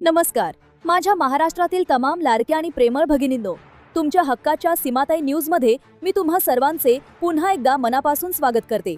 नमस्कार. माझ्या महाराष्ट्रातील तमाम लाडक्या आणि प्रेमळ भगिनींनो, तुमच्या हक्काच्या सीमाताई न्यूजमध्ये मी तुम्हा सर्वांचे पुन्हा एकदा मनापासून स्वागत करते.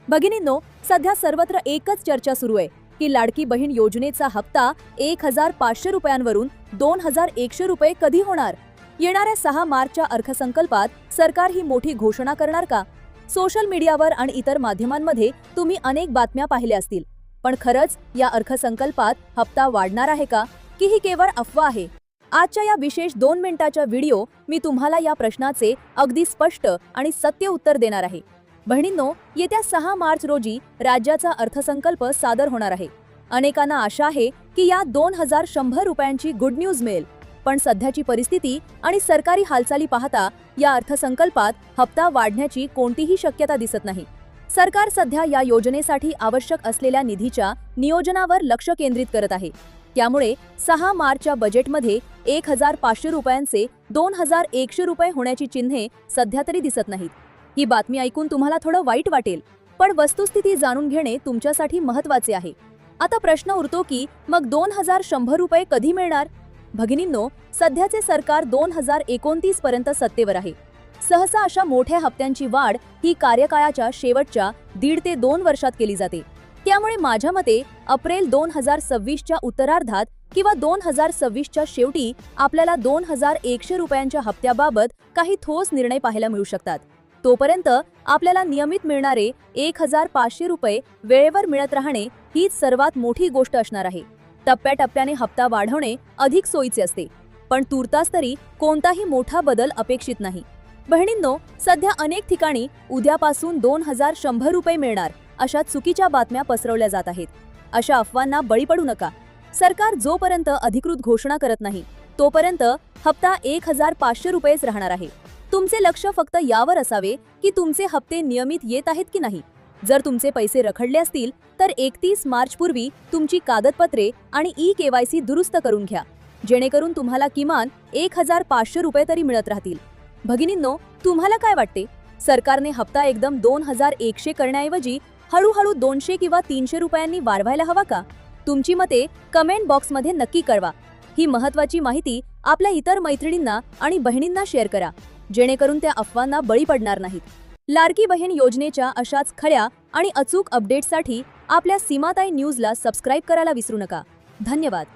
भगिनींनो, सध्या सर्वत्र एकच चर्चा सुरू आहे की लाडकी बहीण योजनेचा हप्ता 1500 रुपयांवरून 2100 रुपये कधी होणार. येणाऱ्या 6 मार्चच्या अर्थसंकल्पात सरकार ही मोठी घोषणा करणार का? सोशल मीडियावर आणि इतर माध्यमांमध्ये तुम्ही अनेक बातम्या पाहिल्या असतील, पण खरंच या अर्थसंकल्पात हप्ता वाढणार आहे का, की ही केवळ अफवा आहे? आजच्या या विशेष 2 मिनिटाच्या व्हिडिओ मी तुम्हाला या प्रश्नाचे अगदी स्पष्ट आणि सत्य उत्तर देणार आहे. बहिणींनो, येत्या 6 मार्च रोजी राज्याचा अर्थसंकल्प सादर होणार आहे. अनेकांना आशा आहे की या 2100 रुपयांची गुड न्यूज मिळेल, पण सध्याची परिस्थिती आणि सरकारी हालचाली पाहता या अर्थसंकल्पात हप्ता वाढण्याची कोणतीही शक्यता दिसत नाही. सरकार सध्या या योजनेसाठी आवश्यक असलेल्या निधीच्या नियोजनावर लक्ष केंद्रित करत आहे. त्यामुळे 6 मार्चच्या बजेटमध्ये 1500 रुपयांचे 2100 रुपये होण्याची चिन्हे सध्या तरी दिसत नाहीत. ही बातमी ऐकून तुम्हाला थोडं वाईट वाटेल, पण वस्तुस्थिती जाणून घेणे तुमच्यासाठी महत्त्वाचे आहे. आता प्रश्न उरतो की मग 2100 रुपये कधी मिळणार? भगिनींनो, सध्याचे सरकार 2029 पर्यंत सत्तेवर आहे. सहसा अशा मोठ्या हप्त्यांची वाढ ही कार्यकाळाच्या शेवटच्या 1.5 ते 2 वर्षात केली जाते. त्यामुळे माझ्या मते एप्रिल 2026च्या उत्तरार्धात किंवा 2026च्या शेवटी आपल्याला 2100 रुपयांच्या हप्त्याबाबत काही ठोस निर्णय पाहायला मिळू शकतात. तोपर्यंत आपल्याला नियमित मिळणारे 1500 रुपये वेळेवर मिळत राहणे हीच सर्वात मोठी गोष्ट असणार आहे. टप्प्याटप्प्याने हप्ता वाढवणे अधिक सोयीचे असते, पण तूर्तास तरी कोणताही मोठा बदल अपेक्षित नाही. बहिणींनो, सध्या अनेक ठिकाणी उद्यापासून 2100 रुपये मिळणार अशा चुकीच्या बातम्या पसरवल्या जात आहेत. अशा अफवांना बळी पडू नका. सरकार जोपर्यंत अधिकृत घोषणा करत नाही तोपर्यंत हप्ता 1500 रुपयेच राहणार आहे. तुमचे लक्ष फक्त यावर असावे की तुमचे हप्ते नियमित येत आहेत की नाही. जर तुमचे पैसे रखडले असतील तर 31 मार्च पूर्वी तुमची कागदपत्रे आणि ई-KYC दुरुस्त करून घ्या, जेणेकरून तुम्हाला किमान 1500 रुपये तरी मिळत राहतील. भगिनींनो, तुम्हाला काय वाटते? सरकारने हप्ता एकदम 2100 करण्याऐवजी हळूहळू 200 किंवा 300 रुपयांनी वाढवायला हवा का? तुमची मते कमेंट बॉक्समध्ये नक्की कळवा. ही महत्त्वाची माहिती आपल्या इतर मैत्रिणींना आणि बहिणींना शेअर करा, जेणेकरून त्या अफवांना बळी पडणार नाहीत. लाडकी बहीण योजनेच्या अशाच खऱ्या आणि अचूक अपडेट्ससाठी आपल्या सीमाताई न्यूजला सबस्क्राईब करायला विसरू नका. धन्यवाद.